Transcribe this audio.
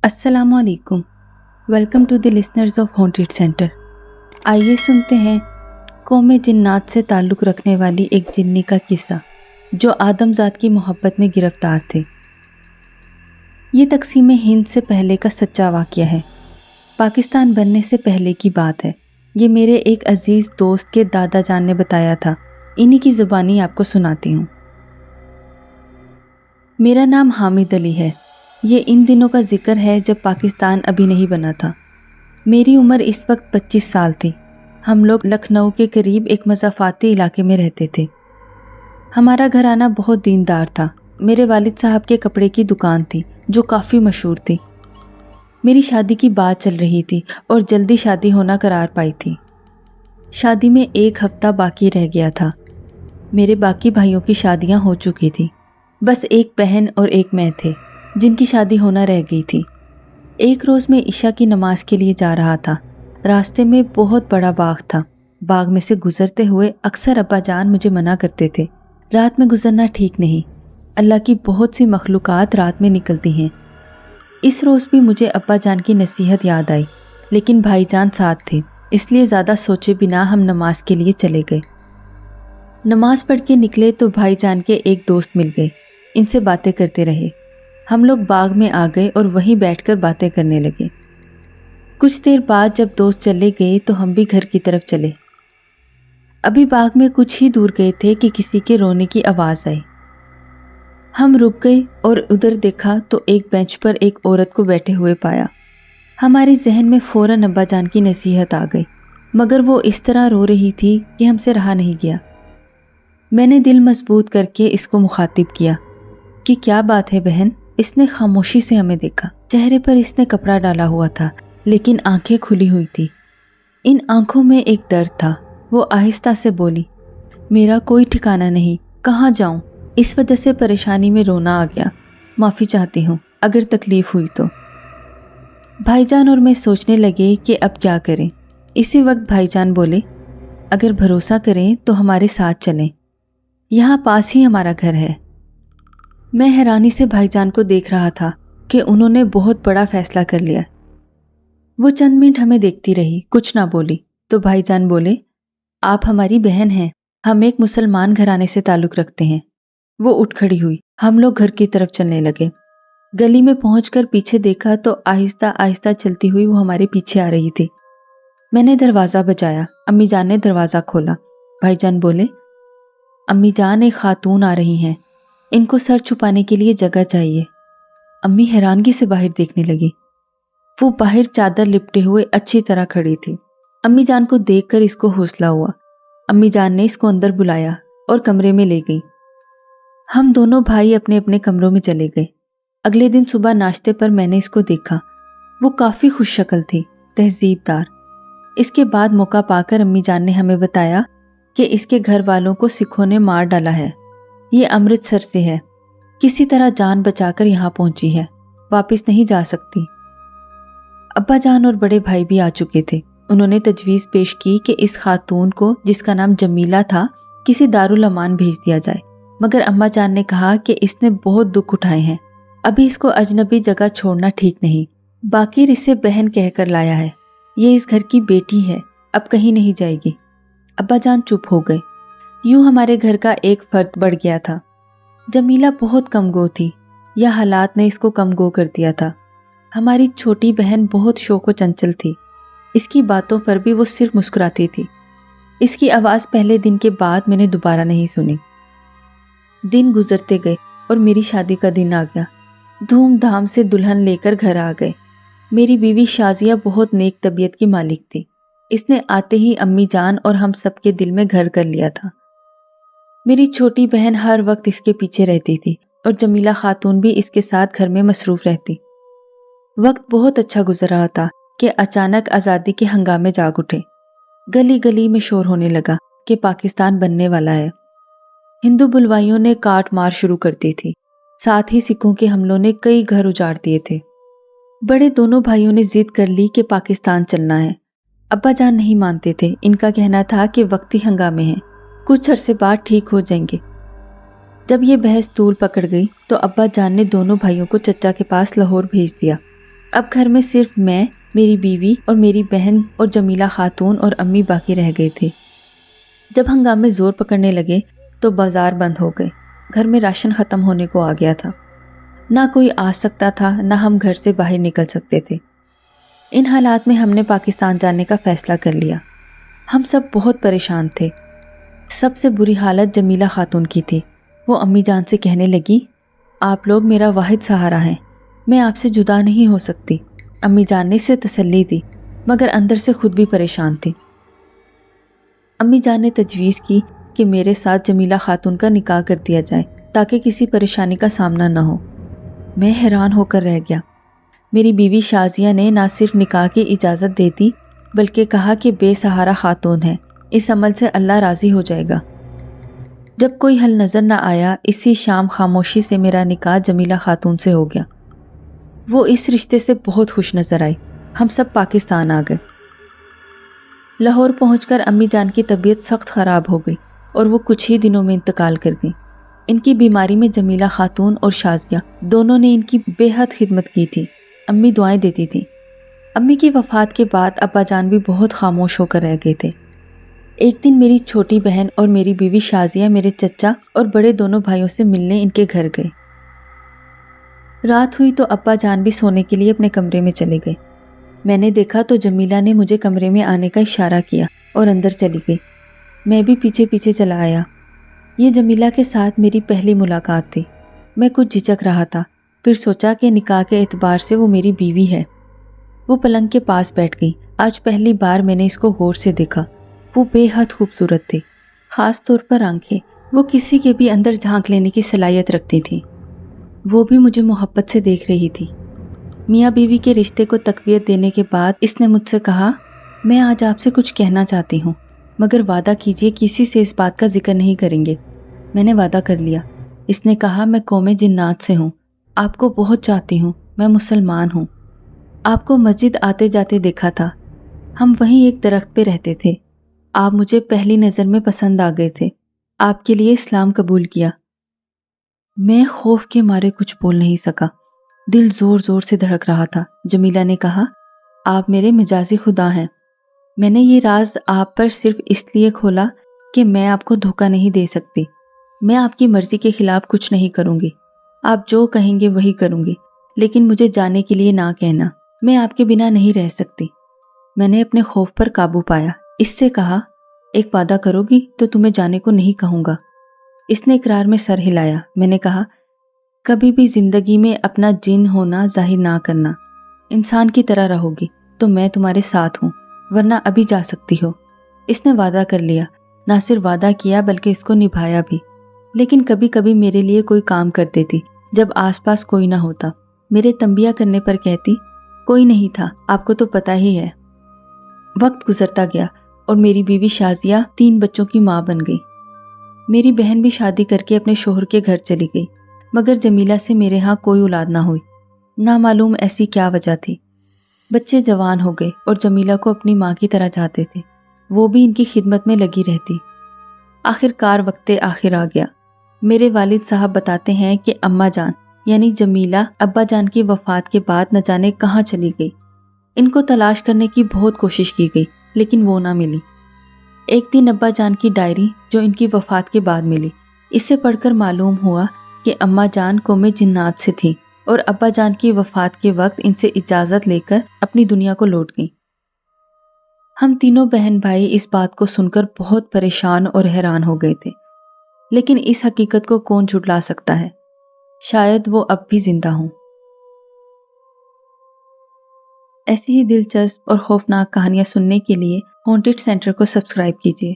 अस्सलाम वालेकुम। Welcome to the listeners of haunted centre. आइए सुनते हैं कौम जिन्नात से ताल्लुक़ रखने वाली एक जिन्नी का किस्सा जो आदमजात की मोहब्बत में गिरफ्तार थे। ये तकसीम हिंद से पहले का सच्चा वाक़या है। पाकिस्तान बनने से पहले की बात है। ये मेरे एक अज़ीज़ दोस्त के दादा जान ने बताया था। इन्हीं की ज़ुबानी आपको सुनाती हूँ। मेरा नाम हामिद अली है। ये इन दिनों का जिक्र है जब पाकिस्तान अभी नहीं बना था। मेरी उम्र इस वक्त 25 साल थी। हम लोग लखनऊ के करीब एक मज़ाफ़ाती इलाके में रहते थे। हमारा घराना बहुत दीनदार था। मेरे वालिद साहब के कपड़े की दुकान थी जो काफ़ी मशहूर थी। मेरी शादी की बात चल रही थी और जल्दी शादी होना करार पाई थी। शादी में एक हफ्ता बाकी रह गया था। मेरे बाकी भाइयों की शादियां हो चुकी थी। बस एक बहन और एक मैं थे जिनकी शादी होना रह गई थी। एक रोज़ मैं इशा की नमाज के लिए जा रहा था। रास्ते में बहुत बड़ा बाग था। बाग में से गुजरते हुए अक्सर अब्बा जान मुझे मना करते थे, रात में गुजरना ठीक नहीं। अल्लाह की बहुत सी मखलूक़ात रात में निकलती हैं। इस रोज़ भी मुझे अब्बा जान की नसीहत याद आई, लेकिन भाईजान साथ थे, इसलिए ज़्यादा सोचे बिना हम नमाज के लिए चले गए। नमाज पढ़ के निकले तो भाईजान के एक दोस्त मिल गए। इनसे बातें करते रहे। हम लोग बाग में आ गए और वहीं बैठकर बातें करने लगे। कुछ देर बाद जब दोस्त चले गए तो हम भी घर की तरफ चले। अभी बाग में कुछ ही दूर गए थे कि किसी के रोने की आवाज़ आई। हम रुक गए और उधर देखा तो एक बेंच पर एक औरत को बैठे हुए पाया। हमारे जहन में फ़ौरन अब्बा जान की नसीहत आ गई, मगर वो इस तरह रो रही थी कि हमसे रहा नहीं गया। मैंने दिल मजबूत करके इसको मुखातिब किया कि क्या बात है बहन। इसने खामोशी से हमें देखा। चेहरे पर इसने कपड़ा डाला हुआ था, लेकिन आंखें खुली हुई थी। इन आंखों में एक दर्द था। वो आहिस्ता से बोली, मेरा कोई ठिकाना नहीं, कहाँ जाऊँ। इस वजह से परेशानी में रोना आ गया। माफ़ी चाहती हूँ अगर तकलीफ़ हुई तो। भाईजान और मैं सोचने लगे कि अब क्या करें। इसी वक्त भाईजान बोले, अगर भरोसा करें तो हमारे साथ चलें, यहाँ पास ही हमारा घर है। मैं हैरानी से भाईजान को देख रहा था कि उन्होंने बहुत बड़ा फैसला कर लिया। वो चंद मिनट हमें देखती रही, कुछ ना बोली। तो भाईजान बोले, आप हमारी बहन हैं, हम एक मुसलमान घराने से ताल्लुक़ रखते हैं। वो उठ खड़ी हुई। हम लोग घर की तरफ चलने लगे। गली में पहुंचकर पीछे देखा तो आहिस्ता आहिस्ता चलती हुई वो हमारे पीछे आ रही थी। मैंने दरवाज़ा बजाया। अम्मी जान ने दरवाज़ा खोला। भाईजान बोले, अम्मी जान, एक खातून आ रही हैं, इनको सर छुपाने के लिए जगह चाहिए। अम्मी हैरानगी से बाहर देखने लगी। वो बाहर चादर लिपटे हुए अच्छी तरह खड़ी थी। अम्मी जान को देखकर इसको हौसला हुआ। अम्मी जान ने इसको अंदर बुलाया और कमरे में ले गई। हम दोनों भाई अपने अपने कमरों में चले गए। अगले दिन सुबह नाश्ते पर मैंने इसको देखा। वो काफ़ी खुश शक्ल थी, तहजीबदार। इसके बाद मौका पाकर अम्मी जान ने हमें बताया कि इसके घर वालों को सिखों ने मार डाला है। ये अमृतसर से है, किसी तरह जान बचाकर यहाँ पहुंची है, वापस नहीं जा सकती। अब्बा जान और बड़े भाई भी आ चुके थे। उन्होंने तजवीज़ पेश की कि इस खातून को, जिसका नाम जमीला था, किसी दारुल अमान भेज दिया जाए। मगर अम्मा जान ने कहा कि इसने बहुत दुख उठाए हैं, अभी इसको अजनबी जगह छोड़ना ठीक नहीं। बाकिर इसे बहन कहकर लाया है, ये इस घर की बेटी है, अब कहीं नहीं जाएगी। अब्बा जान चुप हो गए। यूं हमारे घर का एक फर्द बढ़ गया था। जमीला बहुत कमगो थी, या हालात ने इसको कमगो कर दिया था। हमारी छोटी बहन बहुत शौक व चंचल थी। इसकी बातों पर भी वो सिर्फ मुस्कुराती थी। इसकी आवाज़ पहले दिन के बाद मैंने दोबारा नहीं सुनी। दिन गुजरते गए और मेरी शादी का दिन आ गया। धूमधाम से दुल्हन लेकर घर आ गए। मेरी बीवी शाजिया बहुत नेक तबीयत की मालिक थी। इसने आते ही अम्मी जान और हम सबके दिल में घर कर लिया था। मेरी छोटी बहन हर वक्त इसके पीछे रहती थी और जमीला खातून भी इसके साथ घर में मसरूफ रहती। वक्त बहुत अच्छा गुजर रहा था कि अचानक आज़ादी के हंगामे जाग उठे। गली गली में शोर होने लगा कि पाकिस्तान बनने वाला है। हिंदू बुलवाइयों ने काट मार शुरू कर दी थी। साथ ही सिखों के हमलों ने कई घर उजाड़ दिए थे। बड़े दोनों भाइयों ने जिद कर ली कि पाकिस्तान चलना है। अब्बा जान नहीं मानते थे। इनका कहना था कि वक्ती हंगामे हैं, कुछ अरसे बाद ठीक हो जाएंगे। जब ये बहस तूल पकड़ गई तो अब्बा जान ने दोनों भाइयों को चचा के पास लाहौर भेज दिया। اب گھر میں صرف میں، میری بیوی اور میری بہن اور جمیلہ خاتون اور امی باقی رہ گئے تھے۔ جب ہنگامے زور پکڑنے لگے تو بازار بند ہو گئے، گھر میں راشن ختم ہونے کو آ گیا تھا، نہ کوئی آ سکتا تھا نہ ہم گھر سے باہر نکل سکتے تھے۔ ان حالات میں ہم نے پاکستان جانے کا فیصلہ کر لیا۔ ہم سب بہت پریشان تھے۔ سب سے بری حالت جمیلہ خاتون کی تھی۔ وہ امی جان سے کہنے لگی، آپ لوگ میرا واحد سہارا ہیں، میں آپ سے جدا نہیں ہو سکتی۔ امی جان نے اسے تسلی دی مگر اندر سے خود بھی پریشان تھی۔ امی جان نے تجویز کی کہ میرے ساتھ جمیلہ خاتون کا نکاح کر دیا جائے تاکہ کسی پریشانی کا سامنا نہ ہو۔ میں حیران ہو کر رہ گیا۔ میری بیوی شازیہ نے نہ صرف نکاح کی اجازت دے دی بلکہ کہا کہ بے سہارا خاتون ہے، اس عمل سے اللہ راضی ہو جائے گا۔ جب کوئی حل نظر نہ آیا، اسی شام خاموشی سے میرا نکاح جمیلہ خاتون سے ہو گیا۔ وہ اس رشتے سے بہت خوش نظر آئی۔ ہم سب پاکستان آ گئے۔ لاہور پہنچ کر امی جان کی طبیعت سخت خراب ہو گئی اور وہ کچھ ہی دنوں میں انتقال کر گئی۔ ان کی بیماری میں جمیلہ خاتون اور شازیہ دونوں نے ان کی بے حد خدمت کی تھی۔ امی دعائیں دیتی تھیں۔ امی کی وفات کے بعد ابا جان بھی بہت خاموش ہو کر رہ گئے تھے۔ ایک دن میری چھوٹی بہن اور میری بیوی شازیہ میرے چچا اور بڑے دونوں بھائیوں سے ملنے ان کے گھر گئے۔ رات ہوئی تو ابا جان بھی سونے کے لیے اپنے کمرے میں چلے گئے۔ میں نے دیکھا تو جمیلہ نے مجھے کمرے میں آنے کا اشارہ کیا اور اندر چلی گئی۔ میں بھی پیچھے پیچھے چلا آیا۔ یہ جمیلہ کے ساتھ میری پہلی ملاقات تھی۔ میں کچھ جھجک رہا تھا، پھر سوچا کہ نکاح کے اعتبار سے وہ میری بیوی ہے۔ وہ پلنگ کے پاس بیٹھ گئی۔ آج پہلی بار میں نے اس کو غور سے دیکھا۔ وہ بے حد خوبصورت تھی، خاص طور پر آنکھیں۔ وہ کسی کے بھی اندر جھانک لینے کی صلاحیت رکھتی تھی۔ وہ بھی مجھے محبت سے دیکھ رہی تھی۔ میاں بیوی کے رشتے کو تقویت دینے کے بعد اس نے مجھ سے کہا، میں آج آپ سے کچھ کہنا چاہتی ہوں مگر وعدہ کیجئے کسی سے اس بات کا ذکر نہیں کریں گے۔ میں نے وعدہ کر لیا۔ اس نے کہا، میں قوم جنات سے ہوں، آپ کو بہت چاہتی ہوں، میں مسلمان ہوں۔ آپ کو مسجد آتے جاتے دیکھا تھا، ہم وہیں ایک درخت پہ رہتے تھے۔ آپ مجھے پہلی نظر میں پسند آ گئے تھے، آپ کے لیے اسلام قبول کیا۔ میں خوف کے مارے کچھ بول نہیں سکا، دل زور زور سے دھڑک رہا تھا۔ جمیلہ نے کہا، آپ میرے مجازی خدا ہیں۔ میں نے یہ راز آپ پر صرف اس لیے کھولا کہ میں آپ کو دھوکہ نہیں دے سکتی۔ میں آپ کی مرضی کے خلاف کچھ نہیں کروں گی، آپ جو کہیں گے وہی کروں گی، لیکن مجھے جانے کے لیے نہ کہنا، میں آپ کے بنا نہیں رہ سکتی۔ میں نے اپنے خوف پر قابو پایا۔ اس سے کہا، ایک وعدہ کرو گی تو تمہیں جانے کو نہیں کہوں گا۔ اس نے اقرار میں سر ہلایا۔ میں نے کہا، کبھی بھی زندگی میں اپنا جن ہونا ظاہر نہ کرنا، انسان کی طرح رہو گی تو میں تمہارے ساتھ ہوں، ورنہ ابھی جا سکتی ہو۔ اس نے وعدہ کر لیا، نہ صرف وعدہ کیا بلکہ اس کو نبھایا بھی۔ لیکن کبھی کبھی میرے لیے کوئی کام کر دیتی جب آس پاس کوئی نہ ہوتا۔ میرے تنبیہ کرنے پر کہتی، کوئی نہیں تھا، آپ کو تو پتہ ہی ہے۔ وقت گزرتا گیا اور میری بیوی شازیہ 3 بچوں کی ماں بن گئی۔ میری بہن بھی شادی کر کے اپنے شوہر کے گھر چلی گئی، مگر جمیلہ سے میرے ہاں کوئی اولاد نہ ہوئی۔ نہ معلوم ایسی کیا وجہ تھی۔ بچے جوان ہو گئے اور جمیلہ کو اپنی ماں کی طرح چاہتے تھے، وہ بھی ان کی خدمت میں لگی رہتی۔ آخر کار وقت آخر آ گیا۔ میرے والد صاحب بتاتے ہیں کہ اماں جان یعنی جمیلہ ابا جان کی وفات کے بعد نہ جانے کہاں چلی گئی۔ ان کو تلاش کرنے کی بہت کوشش کی گئی لیکن وہ نہ ملی۔ ایک دن ابا جان کی ڈائری جو ان کی وفات کے بعد ملی، اسے پڑھ کر معلوم ہوا کہ اماں جان قوم جنات سے تھیں اور ابا جان کی وفات کے وقت ان سے اجازت لے کر اپنی دنیا کو لوٹ گئیں۔ ہم تینوں بہن بھائی اس بات کو سن کر بہت پریشان اور حیران ہو گئے تھے، لیکن اس حقیقت کو کون جھٹلا سکتا ہے؟ شاید وہ اب بھی زندہ ہوں۔ ایسی ہی دلچسپ اور خوفناک کہانیاں سننے کے لیے ہانٹڈ سینٹر کو سبسکرائب کیجیے۔